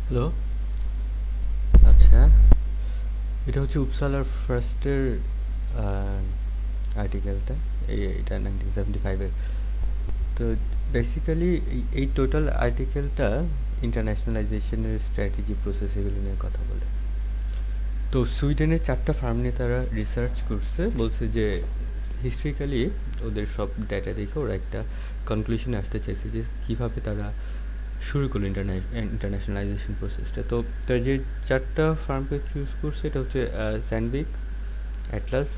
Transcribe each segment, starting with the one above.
Hello. আচ্ছা, এটা হচ্ছে উপসালার ফার্স্টের আর্টিকেলটা। এটা 1975-এর। তো বেসিক্যালি এই টোটাল আর্টিকেলটা ইন্টারন্যাশনালাইজেশনের স্ট্র্যাটেজি প্রসেস এগুলো নিয়ে কথা বলে। তো সুইডেনের 4টা ফার্ম নিয়ে তারা রিসার্চ করছে, বলছে যে হিস্ট্রিক্যালি ওদের সব ডেটা দেখে ওরা একটা কনক্লুশনে আসতে চাইছে যে কীভাবে তারা শুরু করলো ইন্টারন্যাশনালাইজেশন প্রসেসটা। তো তারা যে 4টা ফার্মকে চুজ করছে এটা হচ্ছে স্যান্ডভিক, অ্যাটলাস,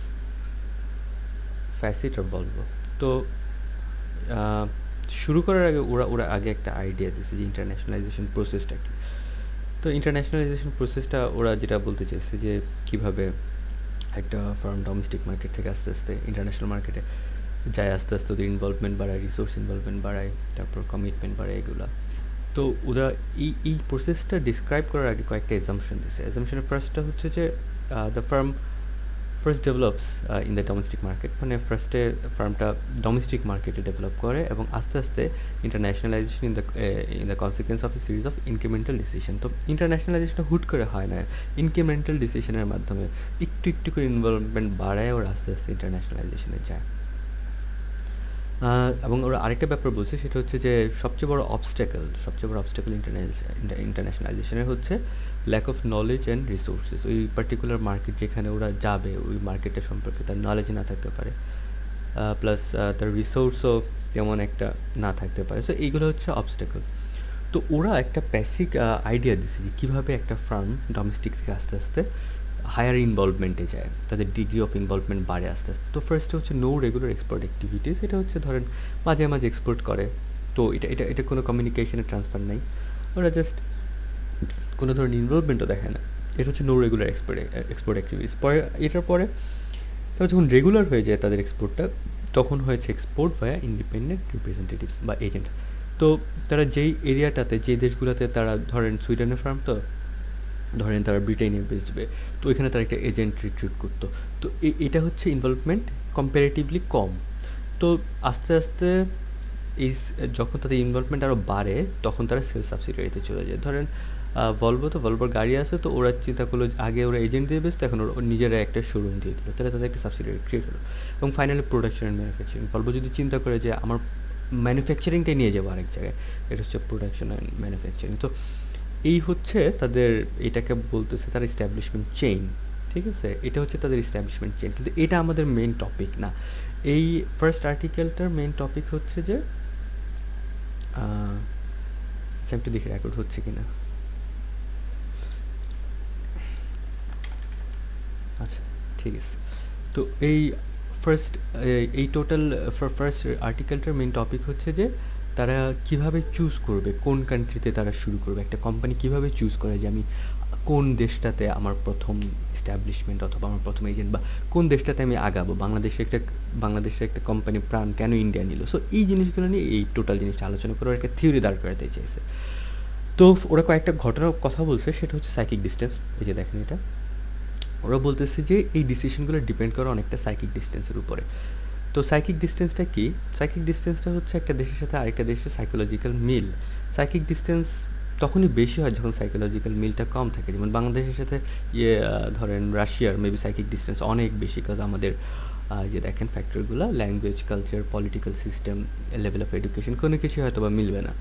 ফ্যাসিট আর ভলভো। তো আহ, শুরু করার আগে ওরা ওরা আগে একটা আইডিয়া দিচ্ছে যে ইন্টারন্যাশনালাইজেশন প্রসেসটা কী। তো ইন্টারন্যাশনালাইজেশন প্রসেসটা ওরা যেটা বলতে চাইছে যে কীভাবে একটা ফার্ম ডোমেস্টিক মার্কেট থেকে আস্তে আস্তে ইন্টারন্যাশনাল মার্কেটে যায়, আস্তে আস্তে ওদের ইনভলভমেন্ট বাড়ায়, রিসোর্স ইনভলভমেন্ট বাড়ায়, তারপর কমিটমেন্ট বাড়ায় এগুলা। তো ওরা এই প্রসেসটা ডিসক্রাইব করার আগে কয়েকটা এজাম্পশন দিছে। এজাম্পশনের ফার্স্টটা হচ্ছে যে the farm first develops in the domestic market, মানে ফার্স্টে ফার্মটা ডোমেস্টিক মার্কেটে ডেভেলপ করে এবং আস্তে আস্তে ইন্টারন্যাশনালাইজেশন in the consequence of A series of incremental decision. তো ইন্টারন্যাশনালাইজেশনটা হুট করে হয় না, ইনক্রিমেন্টাল ডিসিশনের মাধ্যমে একটু একটু করে ইনভলভমেন্ট বাড়ায় ওরা আস্তে আস্তে ইন্টারন্যাশনালাইজেশনে যায়। এবং ওরা আরেকটা ব্যাপার বলছে, সেটা হচ্ছে যে সবচেয়ে বড় অবস্ট্যাকল ইন্টারন্যাশনালাইজেশনের হচ্ছে lack of knowledge and resources. ওই পার্টিকুলার মার্কেট যেখানে ওরা যাবে ওই মার্কেটটা সম্পর্কে তার নলেজ না থাকতে পারে, প্লাস তার রিসোর্সও তেমন একটা না থাকতে পারে। সো এইগুলো হচ্ছে অবস্ট্যাকল। তো ওরা একটা বেসিক আইডিয়া দিছে যে কীভাবে একটা ফার্ম ডোমেস্টিক থেকে আস্তে আস্তে হায়ার ইনভলভমেন্টে যায়, তাদের ডিগ্রি অফ ইনভলভমেন্ট বাড়ে আস্তে আস্তে। তো ফার্স্টে হচ্ছে নো রেগুলার এক্সপোর্ট অ্যাক্টিভিটিস। এটা হচ্ছে ধরেন মাঝে মাঝে এক্সপোর্ট করে, তো এটা কোনো কমিউনিকেশনের ট্রান্সফার নেই, ওরা জাস্ট কোনো ধরনের ইনভলভমেন্টও দেখায় না। এটা হচ্ছে নো রেগুলার এক্সপোর্ট অ্যাক্টিভিটিস। এটার পরে তারা যখন রেগুলার হয়ে যায় তাদের এক্সপোর্টটা, তখন হয়েছে এক্সপোর্ট ভায়া ইন্ডিপেন্ডেন্ট রিপ্রেজেন্টেটিভস বা এজেন্ট। তো তারা যেই এরিয়াটাতে, যে দেশগুলোতে তারা ধরেন সুইডেনের ফার্ম, তো ধরেন তারা ব্রিটেনে বেচবে, তো ওইখানে তারা একটা এজেন্ট রিক্রুট করতো। তো এটা হচ্ছে ইনভলভমেন্ট কম্পারেটিভলি কম। তো আস্তে আস্তে যখন তাদের ইনভলভমেন্ট আরও বাড়ে তখন তারা সেল সাবসিডিয়ারিতে চলে যায়। ধরেন ভলভোর গাড়ি আছে, তো ওরা চিন্তা করলো আগে ওরা এজেন্ট দিয়ে বেচতো, এখন ওরা নিজেরা একটা শোরুম দিয়ে দিল, তাহলে তাদের একটা সাবসিডিয়ারি ক্রিয়েট হলো। এবং finally production and manufacturing, Volvo যদি চিন্তা করে যে আমার ম্যানুফ্যাকচারিংটাই নিয়ে যাবো আরেক জায়গায়, এটা হচ্ছে প্রোডাকশন অ্যান্ড ম্যানুফ্যাকচারিং। তো এই হচ্ছে তাদের, এটাকে বলতেছে তার এস্টাবলিশমেন্ট চেইন। ঠিক আছে, এটা হচ্ছে তাদের এস্টাবলিশমেন্ট চেইন, কিন্তু এটা আমাদের মেইন টপিক না। এই ফার্স্ট আর্টিকেলটার মেইন টপিক হচ্ছে যে আচ্ছা একটু দেখি রেকর্ড হচ্ছে কিনা। আচ্ছা, ঠিক আছে। তো ফার্স্ট এই টোটাল ফার্স্ট আর্টিকেলটার মেইন টপিক হচ্ছে যে তারা কিভাবে চুজ করবে, কোন কান্ট্রিতে তারা শুরু করবে, একটা কোম্পানি কিভাবে চুজ করে যে আমি কোন দেশটাতে আমার প্রথম এস্টাবলিশমেন্ট অথবা আমার প্রথম এজেন্ট, বা কোন দেশটাতে আমি আগাবো। বাংলাদেশের একটা কোম্পানি প্রাণ কেন ইন্ডিয়া নিল। সো এই জিনিসগুলো নিয়ে এই টোটাল জিনিসটা আলোচনা করে একটা থিওরি দাঁড় করাতে চাইছে। তো ওরা কয়েকটা ঘটনার কথা বলছে, সেটা হচ্ছে সাইকিক ডিস্টেন্স। এই যে দেখেন এটা, ওরা বলতেছে যে এই ডিসিশনগুলো ডিপেন্ড করে অনেকটা সাইকিক ডিস্টেন্সের উপরে। তো সাইকিক ডিস্টেন্সটা কি? সাইকিক ডিস্টেন্সটা হচ্ছে একটা দেশের সাথে আরেকটা দেশের সাইকোলজিক্যাল মিল। সাইকিক ডিস্টেন্স তখনই বেশি হয় যখন সাইকোলজিক্যাল মিলটা কম থাকে। যেমন বাংলাদেশের সাথে ধরেন রাশিয়ার মেবি সাইকিক ডিস্টেন্স অনেক বেশি, কাজ আমাদের যে দেখেন ফ্যাক্টরগুলো, language, culture, political system, level of education, কোনো কিছু হয়তো বা মিলবে না।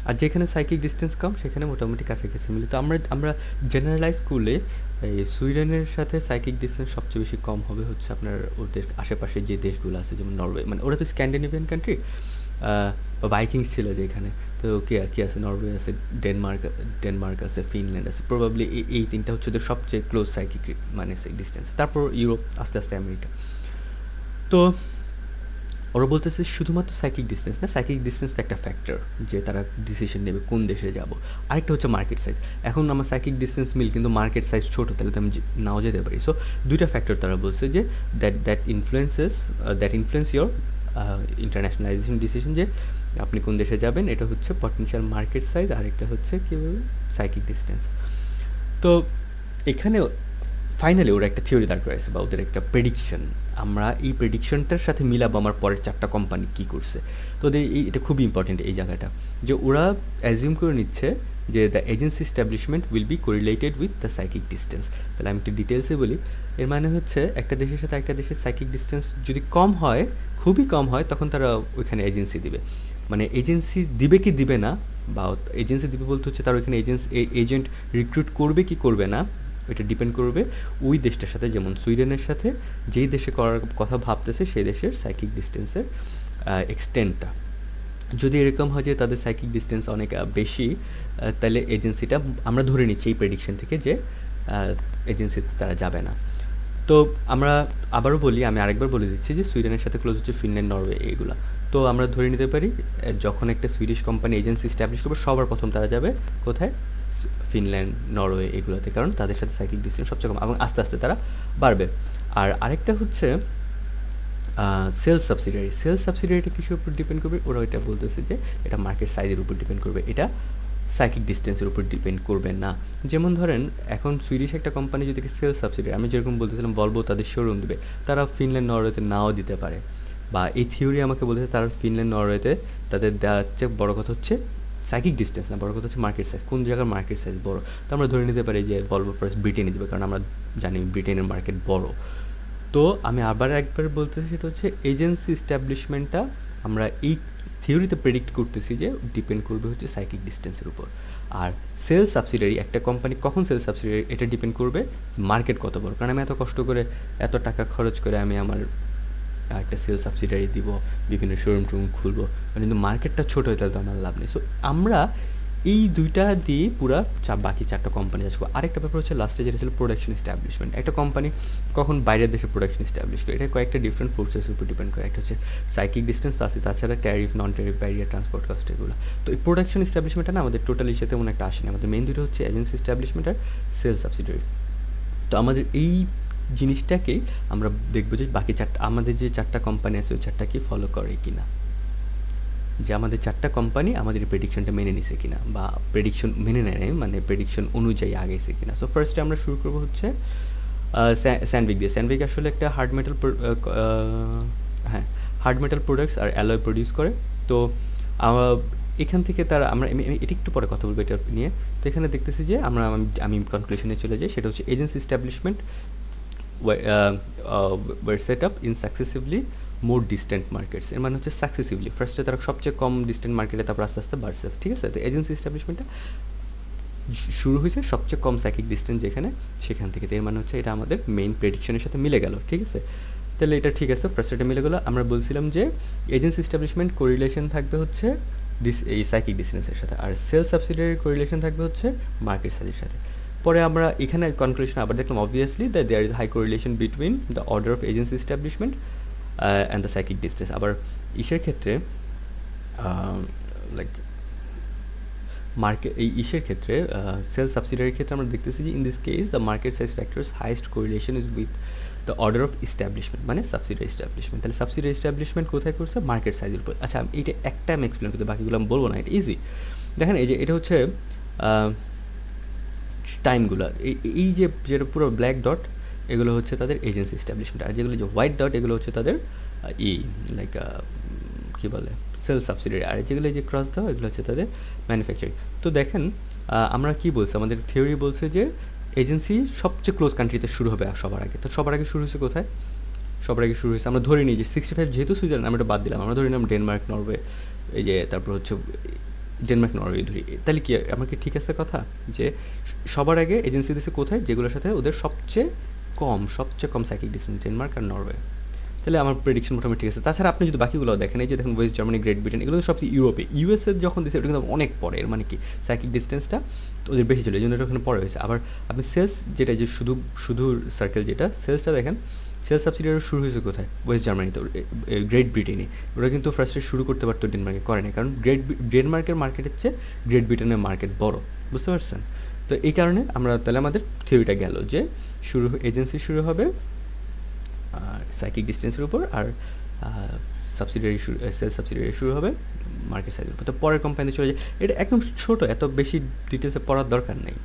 আর যেখানে সাইকিক ডিস্টেন্স কম সেখানে মোটামুটি কাছাকাছি মিলে। তো আমরা জেনারেলাইজ করলে এই সুইডেনের সাথে সাইকিক ডিস্টেন্স সবচেয়ে বেশি কম হবে হচ্ছে আপনার ওদের আশেপাশে যে দেশগুলো আছে, যেমন নরওয়ে, মানে ওরা তো স্ক্যান্ডিনেভিয়ান কান্ট্রি, বা ভাইকিংস ছিল যেখানে। তো কি আছে, নরওয়ে আছে, ডেনমার্ক আছে, ফিনল্যান্ড আছে, প্রবাবলি এই তিনটা হচ্ছে ওদের সবচেয়ে ক্লোজ সাইকিক মানে ডিস্টেন্স। তারপর ইউরোপ, আস্তে আস্তে আমেরিকা। তো ওরা বলতেছে শুধুমাত্র সাইকিক ডিস্টেন্স না, সাইকিক ডিস্টেন্স তো একটা ফ্যাক্টর যে তারা ডিসিশন নেবে কোন দেশে যাব। আরেকটা হচ্ছে মার্কেট সাইজ। এখন আমার সাইকিক ডিস্টেন্স মিল কিন্তু মার্কেট সাইজ ছোটো, তাহলে তো আমি নাও যেতে পারি। সো দুইটা ফ্যাক্টর তারা বলছে যে দ্যাট ইনফ্লুয়েন্স ইয়োর ইন্টারন্যাশনালাইজেশন ডিসিশন, যে আপনি কোন দেশে যাবেন। এটা হচ্ছে পটেনশিয়াল মার্কেট সাইজ, আরেকটা হচ্ছে কী বলবে সাইকিক ডিস্টেন্স। তো এখানে ফাইনালি ওরা একটা থিওরি দাঁড় করাইছে বা ওদের একটা প্রেডিকশন। আমরা এই প্রেডিকশনটার সাথে মিলাবো আমার পরের 4টা কোম্পানি কী করছে। তো ওদের এটা খুবই ইম্পর্টেন্ট এই জায়গাটা, যে ওরা অ্যাজিউম করে নিচ্ছে যে the agency establishment will be correlated with the psychic distance. তাহলে আমি একটু ডিটেলসে বলি। এর মানে হচ্ছে একটা দেশের সাথে একটা দেশের সাইকিক ডিস্টেন্স যদি কম হয়, খুবই কম হয়, তখন তারা ওইখানে এজেন্সি দিবে। মানে এজেন্সি দিবে কি দিবে না, বা এজেন্সি দিবে বলতে হচ্ছে তার ওইখানে এজেন্ট রিক্রুট করবে কি করবে না, এটা ডিপেন্ড করবে ওই দেশটার সাথে। যেমন সুইডেনের সাথে যেই দেশে করার কথা ভাবতেছে সেই দেশের সাইকিক ডিস্টেন্সের এক্সটেন্টটা। যদি এরকম হয় যে তাদের সাইকিক ডিস্টেন্স অনেক বেশি, তাহলে এজেন্সিটা আমরা ধরে নিচ্ছি এই প্রেডিকশন থেকে যে এজেন্সিতে তারা যাবে না। তো আমরা আবারও বলি, আমি আরেকবার বলে দিচ্ছি যে সুইডেনের সাথে ক্লোজ হচ্ছে ফিনল্যান্ড, নরওয়ে, এইগুলো। তো আমরা ধরে নিতে পারি যখন একটা সুইডিশ কোম্পানি এজেন্সি স্ট্যাবলিশ করবে, সবার প্রথম তারা যাবে কোথায়? ফিনল্যান্ড, নরওয়ে, এগুলোতে, কারণ তাদের সাথে সাইকিক ডিস্টেন্স সবচেয়ে কম এবং আস্তে আস্তে তারা বাড়বে। আর আরেকটা হচ্ছে সেলস সাবসিডিয়ারি। সেলস সাবসিডিয়ারিটা কিসের উপর ডিপেন্ড করবে? ওরা এটা বলতেছে যে এটা মার্কেট সাইজের উপর ডিপেন্ড করবে, এটা সাইকিক ডিস্টেন্সের উপর ডিপেন্ড করবে না। যেমন ধরেন এখন সুইডিশ একটা কোম্পানি যদি সেলস সাবসিডিয়ারি, আমি যেরকম বলতেছিলাম ভলভো তাদের শোরুম দেবে, তারা ফিনল্যান্ড, নরওয়েতে নাও দিতে পারে। বা এই থিওরি আমাকে বলেছে তারা ফিনল্যান্ড, নরওয়েতে তাদের দেওয়ার চেয়ে বড় কথা হচ্ছে সাইকিক ডিস্টেন্স না, বড় কথা হচ্ছে মার্কেট সাইজ, কোন জায়গার মার্কেট সাইজ বড়। তো আমরা ধরে নিতে পারি যে ভলভো ফার্স্ট ব্রিটেনে দেবে, কারণ আমরা জানি ব্রিটেনের মার্কেট বড়। তো আমি আবার একবার বলতেছি, সেটা হচ্ছে এজেন্সি এস্টাবলিশমেন্টটা আমরা এই থিওরিতে প্রেডিক্ট করতেছি যে ডিপেন্ড করবে হচ্ছে সাইকিক ডিস্টেন্সের উপর। আর সেলস সাবসিডিয়ারি, একটা কোম্পানি কখন সেলস সাবসিডিয়ারি, এটা ডিপেন্ড করবে মার্কেট কত বড়। কারণ আমি এত কষ্ট করে এত টাকা খরচ করে আমি আমার একটা সেলস সাবসিডিয়ারি দিব, বিভিন্ন শোরুম টুরুম খুলবো, কিন্তু মার্কেটটা ছোটো হয়ে, তাহলে তো আমার লাভ নেই। সো আমরা এই দুইটা দিয়ে পুরা বাকি চারটা কোম্পানি আসবো। আরেকটা ব্যাপার হচ্ছে লাস্টে যেটা ছিল প্রোডাকশন এস্টাবলিশমেন্ট। একটা কোম্পানি কখন বাইরের দেশে প্রোডাকশন এস্টাবলিশ করে, এটা কয়েকটা ডিফারেন্ট ফোর্সেসের উপর ডিপেন্ড করে। একটা হচ্ছে সাইকিক ডিস্টেন্স আছে, তাছাড়া ট্যারিফ, নন ট্যারিফ, ব্যারিয়ার, ট্রান্সপোর্ট কস্ট, এগুলো। তো এই প্রোডাকশন এস্টাবলিশমেন্টটা না আমাদের টোটাল ইস্যুতে তেমন একটা আসেনি। আমাদের মেইন দুটো হচ্ছে এজেন্সি এস্টাবলিশমেন্ট আর সেলস সাবসিডিয়ারি। তো আমাদের এই জিনিসটাকেই আমরা দেখবো যে বাকি চারটা, আমাদের যে চারটা কোম্পানি আছে ওই চারটা কি ফলো করে কিনা, যে আমাদের চারটা কোম্পানি আমাদের প্রেডিকশনটা মেনে নিছে কিনা, বা প্রেডিকশন মেনে নেয় নাই, মানে প্রেডিকশন অনুযায়ী আগেছে কিনা। সো ফার্স্টে আমরা শুরু করবো হচ্ছে স্যান্ডভিক দিয়ে। স্যান্ডভিক আসলে একটা হার্ড মেটাল প্রোডাক্টস আর অ্যালয় প্রডিউস করে। তো এখান থেকে তারা, আমরা এটা একটু পরে কথা বলবো এটা নিয়ে। তো এখানে দেখতেছি যে আমি কনক্লুশনে চলে যাই, সেটা হচ্ছে agency establishment were set up in successively more distant markets. এর মানে হচ্ছে সাকসেসিভলি, ফার্স্টে তারা সবচেয়ে কম ডিস্টেন্ট মার্কেটে, তারপর আস্তে আস্তে বাড়ছে, ঠিক আছে। তো এজেন্সি এস্টাবলিশমেন্টটা শুরু হয়েছে সবচেয়ে কম সাইকিক ডিস্টেন্স যেখানে, সেখান থেকে। এর মানে হচ্ছে এটা আমাদের মেইন প্রেডিকশনের সাথে মিলে গেল, ঠিক আছে। তাহলে এটা ঠিক আছে, ফার্স্ট এটা মিলে গেলো। আমরা বলছিলাম যে এজেন্সি এস্টাবলিশমেন্ট কোরিলেশন থাকবে হচ্ছে এই সাইকিক ডিস্টেন্সের সাথে, আর সেলস সাবসিডিয়ারি কোরিলেশন থাকবে হচ্ছে মার্কেট সাইজের সাথে। পরে আমরা এখানে কনক্লুশন আবার দেখলাম, obviously that there is high correlation between the order of agency establishment and the psychic distance. আবার ইসের ক্ষেত্রে লাইক ইসের ক্ষেত্রে সেলস সাবসিডিয়ারির ক্ষেত্রে আমরা দেখতেছি যে in this case the market size factors highest correlation is with the order of establishment, মানে সাবসিডিয়ারি এস্টাবলিশমেন্ট। তাহলে সাবসিডিয়ারি এস্টাবলিশমেন্ট কোথায় করছে? মার্কেট সাইজের উপর। আচ্ছা, এইটা একটা আমি এক্সপ্লেন করতে, বাকিগুলো আমি বলবো না, এটা ইজি। দেখেন এই যে এটা হচ্ছে টাইমগুলো, এই যে যেটা পুরো ব্ল্যাক ডট, এগুলো হচ্ছে তাদের এজেন্সি এস্টাবলিশমেন্ট, আর যেগুলো যে হোয়াইট ডট, এগুলো হচ্ছে তাদের লাইক কী বলে, সেলস সাবসিডিয়ারি, আর যেগুলো যে ক্রস দেওয়া, এগুলো হচ্ছে তাদের ম্যানুফ্যাকচারিং। তো দেখেন আমরা কি বলছি, আমাদের থিওরি বলছে যে এজেন্সি সবচেয়ে ক্লোজ কান্ট্রিতে শুরু হবে সবার আগে। তো সবার আগে শুরু হয়েছে কোথায়? সবার আগে শুরু হয়েছে, আমরা ধরে নিই যে 65, যেহেতু সুইজারল্যান্ড আমরা এটা বাদ দিলাম, আমরা ধরে নিলাম ডেনমার্ক, নরওয়ে, এই যে তারপর হচ্ছে ডেনমার্ক, নরওয়ে ধরি। তাহলে কি আমার কি ঠিক আছে কথা, যে সবার আগে এজেন্সি দিচ্ছে কোথায়? যেগুলোর সাথে ওদের সবচেয়ে কম সাইকিক ডিস্টেন্স, ডেনমার্ক আর নরওয়ে। তাহলে আমার প্রেডিকশন মোটামুটি ঠিক আছে। তাছাড়া আপনি যদি বাকিগুলো দেখেন, এই যে দেখেন ওয়েস্ট জার্মানি, গ্রেট ব্রিটেন, এগুলো সবচেয়ে ইউরোপে। ইউএসএ যখন দিচ্ছে ওটা কিন্তু অনেক পরে, এর মানে কি সাইকিক ডিস্টেন্সটা ওদের বেশি ছিল, এই জন্য এটা ওখানে পরে হয়েছে। আবার আপনি সেলস যেটা, যে শুধু সার্কেল যেটা, সেলসটা দেখেন, সেলস সাবসিডিয়ারি শুরু হয়েছে কোথায়? ওয়েস্ট জার্মানিতে, গ্রেট ব্রিটেনে। ওরা কিন্তু ফার্স্টে শুরু করতে পারতো, ডেনমার্কে করেনি, কারণ ডেনমার্কের মার্কেটের চেয়ে গ্রেট ব্রিটেনের মার্কেট বড়, বুঝতে পারছেন? তো এই কারণে আমরা, তাহলে আমাদের থিওরিটা গেল যে এজেন্সি শুরু হবে আর সাইকিক ডিস্টেন্সের উপর, আর সাবসিডিয়ারি সেলস সাবসিডিয়ারি শুরু হবে মার্কেট সাইজের উপর। তো পরের কোম্পানিতে চলে যায়, এটা একদম ছোটো, এত বেশি ডিটেলসে পড়ার দরকার নেই।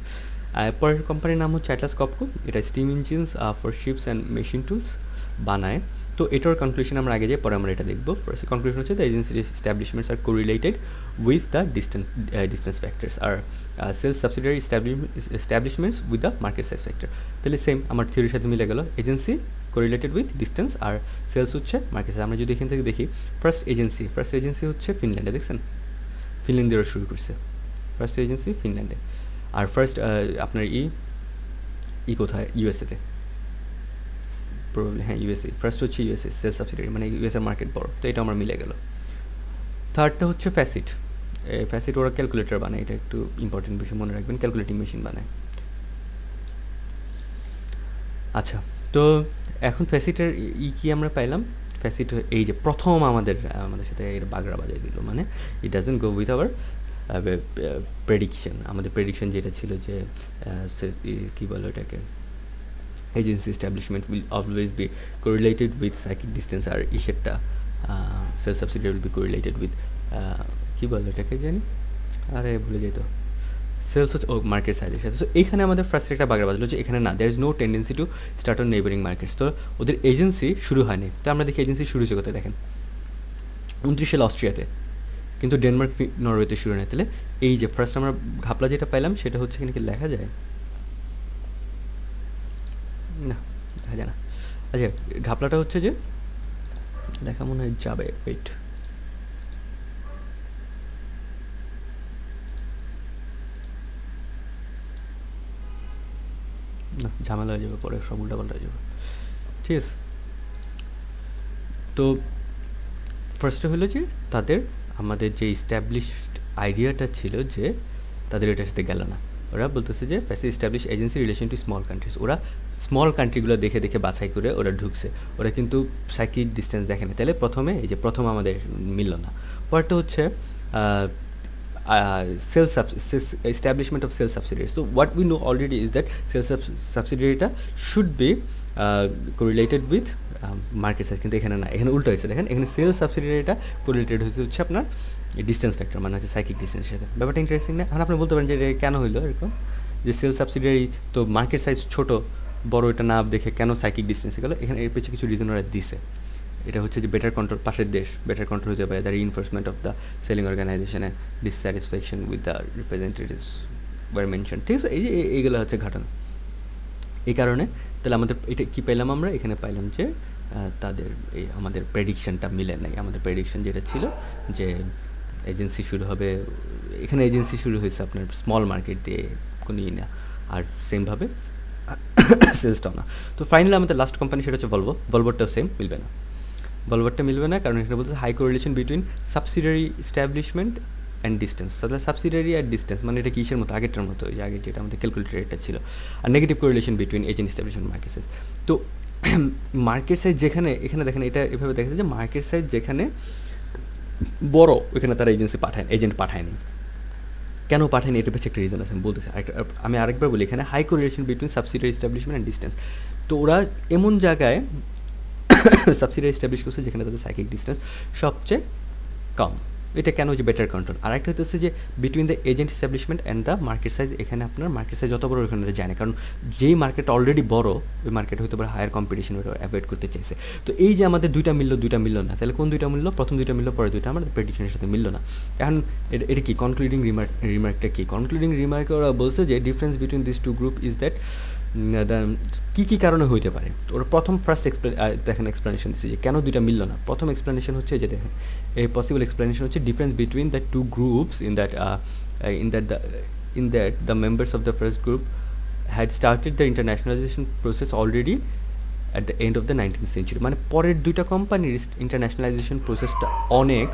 পরের কোম্পানির নাম হচ্ছে অ্যাটলাস কপকো। এটা steam engines for ships and machine tools বানায়। তো তো এটার কনক্লুশন আমরা আগে যাই, পরে আমরা এটা দেখবো। ফার্স্ট কনক্লুশন হচ্ছে the agency establishments are correlated with the distance factors are sales subsidiary establishments with the market size factor. তাহলে সেম আমার থিওরির সাথে মিলে গেল, এজেন্সি কোরিলেটেড উইথ ডিস্টেন্স আর সেলস হচ্ছে মার্কেট সাইজ। আমরা যদি এখান থেকে দেখি ফার্স্ট এজেন্সি হচ্ছে ফিনল্যান্ডে, দেখছেন ফিনল্যান্ডে ওরা শুরু করছে, ফার্স্ট এজেন্সি ফিনল্যান্ডে। আর ফার্স্ট আপনার কোথায়, ইউএসএতে, প্রবাবলি হ্যাঁ ইউএসএ, ফার্স্ট হচ্ছে ইউএসএ সেলস সাবসিডিয়ারি, মানে ইউএসএর মার্কেট বড়, তো এটা আমার মিলে গেল। থার্ডটা হচ্ছে ফ্যাসিট ওরা ক্যালকুলেটর বানায়, এটা একটু ইম্পর্টেন্ট বিষয় মনে রাখবেন, ক্যালকুলেটিং মেশিন বানায়। আচ্ছা, তো এখন ফ্যাসিটের কি আমরা পাইলাম, ফ্যাসিট এই যে প্রথম আমাদের সাথে এর বাগড়া বাজাই দিল, মানে it doesn't go with our prediction. আমাদের প্রেডিকশন যেটা ছিল যে কী বলো এটাকে, agency establishment will always be correlated with psychic distance আর ইসেরটা sales subsidiary will be correlated with কী বলে এটাকে জানি, আরে ভুলে যেত, সেলস হচ্ছে মার্কেট সাইজের সাথে। সো এইখানে আমাদের ফার্স্ট একটা বাগড়া বাজলো যে এখানে না, there is no tendency to start on neighbouring markets. তো ওদের এজেন্সি শুরু হয়নি, তো আমরা দেখি এজেন্সি শুরু হয়েছে কোথায়, দেখেন 29 সালে অস্ট্রিয়াতে, কিন্তু ডেনমার্ক নরওয়েতে শুরু নেই। তাহলে এই যে ফার্স্ট আমরা ঘাপলা যেটা পাইলাম সেটা হচ্ছে এখানে কি লেখা যায় না, দেখা যায় না। আচ্ছা, ঘাপলাটা হচ্ছে যে দেখা মনে হয় যাবে, ওয়েট, না ঝামেলা হয়ে যাবে, পরে সব উল্টাপাল্টা হয়ে যাবে, ঠিক আছে। তো ফার্স্টে হলো যে তাদের আমাদের যে ইস্টাবলিশড আইডিয়াটা ছিল যে তাদের এটার সাথে গেল না, ওরা বলতেছে যে ফ্যাসি establish agency relation to small countries, ওরা স্মল কান্ট্রিগুলো দেখে দেখে বাছাই করে ওরা ঢুকছে, ওরা কিন্তু সাইকিক ডিস্টেন্স দেখে না। তাহলে প্রথমে এই যে প্রথম আমাদের মিলল না। পরটা হচ্ছে establishment of sales subsidiaries. So what we know already is that sales subsidiary should be correlated with market size, কিন্তু এখানে না, এখানে উল্টো হয়েছে। দেখেন এখানে সেলস সাবসিডিয়ারিটা কোরিলেটেড হয়েছে হচ্ছে আপনার ডিস্টেন্স ফ্যাক্টর, মানে হচ্ছে সাইকিক ডিস্টেন্সের সাথে। ব্যাপারটা ইন্টারেস্টিং না? এখন আপনি বলতে পারেন যে কেন হইলো এরকম, যে সেলস সাবসিডিয়ারি তো মার্কেট সাইজ ছোট বড়, এটা না দেখে কেন সাইকিক ডিস্টেন্সে গেলো? এখানে এর পেছনে কিছু রিজন ওরা দিছে। এটা হচ্ছে যে বেটার কন্ট্রোল, পাশের দেশ বেটার কন্ট্রোল হতে পারে, the reinforcement of the selling অর্গানাইজেশনে dissatisfaction with the representatives were mention, ঠিক আছে। এই যে এইগুলো হচ্ছে ঘটনা। এই কারণে তাহলে আমাদের এটা কী পাইলাম আমরা, এখানে পাইলাম যে তাদের এই আমাদের প্রেডিকশনটা মিলে নাই। আমাদের প্রেডিকশন যেটা ছিল যে এজেন্সি শুরু হবে, এখানে এজেন্সি শুরু হয়েছে আপনার স্মল মার্কেট দিয়ে, কোনোই না, আর সেমভাবে সেলসটাও না। তো ফাইনালি আমাদের লাস্ট কোম্পানি সেটা হচ্ছে ভলভোটাও সেম মিলবে না, ভলভোটা মিলবে না, কারণ এখানে বলতে high correlation between subsidiary establishment and distance. তাহলে সাবসিডিয়ারি আর ডিস্টেন্স মানে এটা কিসের মতো, আগেরটার মতো, ওই যে আগে যেটা আমাদের ক্যালকুলেটর ছিল। আর negative correlation between agent establishment market size. তো মার্কেট সাইজ যেখানে, এখানে দেখেন এটা এভাবে দেখা যায় যে মার্কেট সাইজ যেখানে বড় ওইখানে তারা এজেন্ট পাঠায়নি। কেন পাঠায়নি এটার পেছনে একটা রিজন আছে, আমি বলতেছি। আমি আরেকবার বলি, এখানে high correlation between subsidiary establishment and distance. তো ওরা এমন জায়গায় সাবসিডিয়ারি এস্টাবলিশ করছে যেখানে তাদের সাইকিক ডিস্টেন্স সবচেয়ে কম। এটা কেন, যে বেটার কন্ট্রোল। আর একটা হচ্ছে যে between the agent establishment and the market size, এখানে আপনার মার্কেট সাইজ যত বড় ওখানে যায় না, কারণ যেই মার্কেট অলরেডি বড় ওই মার্কেট হয়তো বা হায়ার কম্পিটিশন ওরা অ্যাভয়েড করতে চাইছে। তো এই যে আমাদের দুইটা মিলল না, তাহলে কোন দুইটা মিলল? প্রথম দুইটা মিলল, পরে দুইটা আমাদের প্রেডিকশনের সাথে মিলল না। এখন এটা কি কনক্লুডিং রিমার্কটা কি? কনক্লুডিং রিমার্কে ওরা বলছে যে difference between this two group is that কী কারণে হইতে পারে। ওরা ফার্স্ট দেখেন এক্সপ্লেনেশন দিচ্ছে যে কেন দুইটা মিলল না। প্রথম এক্সপ্লেনেশন হচ্ছে যে দেখেন এই পসিবল এক্সপ্লেনেশন হচ্ছে difference between the two groups in that the members of the first group had started the internationalisation process already at the end of the 19th century। মানে পরের দুইটা কোম্পানির ইন্টারন্যাশনালাইজেশন প্রসেসটা অনেক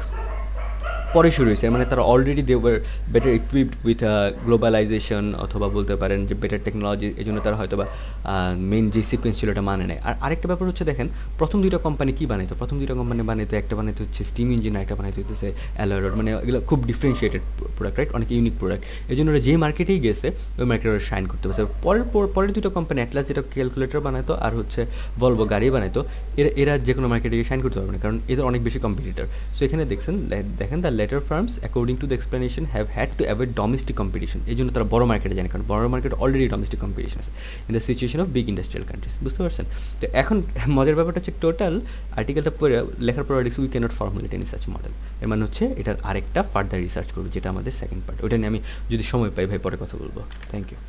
পরে শুরু হয়েছে, মানে তারা already they were better equipped with globalisation, অথবা বলতে পারেন যে বেটার টেকনোলজি, এই জন্য তারা হয়তো বা মেন যে সিকোয়েন্স ছিল ওটা মানে নেয়। আর আরেকটা ব্যাপার হচ্ছে দেখেন প্রথম দুইটা কোম্পানি কী বানাইতো, একটা বানাইতো হচ্ছে স্টিম ইঞ্জিন, একটা বানাইতো হচ্ছে অ্যালয় রড, মানে এগুলো খুব ডিফারেন্সিয়েটেড প্রোডাক্ট, রাইট, অনেক ইউনিক প্রোডাক্ট। এই জন্য ওরা যেই মার্কেটেই গেছে ওই মার্কেটে ওরা শাইন করতে পারছে। পরের দুটো কোম্পানি অ্যাটলাস যেটা ক্যালকুলেটর বানাইতো আর হচ্ছে ভলভো গাড়ি বানাইতো, এরা যে কোনো মার্কেটে গিয়ে শাইন করতে পারবে না, কারণ এদের অনেক বেশি কম্পিটিটর। সো এখানে দেখেন the latter firms according to the explanation have had to avoid domestic competition, এই জন্য তারা বড় মার্কেটে জানে, কারণ বড় মার্কেটে অলরেডি ডোমেস্টিক কম্পিটিশন আছে in the situation of big industrial countries. বুঝতে পারছেন? তো এখন মজার ব্যাপারটা হচ্ছে টোটাল আর্টিকেলটা পড়ে লেখার পর দেখছি we can't formulate any such model. এর মানে হচ্ছে এটার আরেকটা ফার্দার রিসার্চ করবো, যেটা আমাদের সেকেন্ড পার্ট। ওটা নিয়ে আমি যদি সময় পাই ভাই পরে কথা বলবো। Thank you.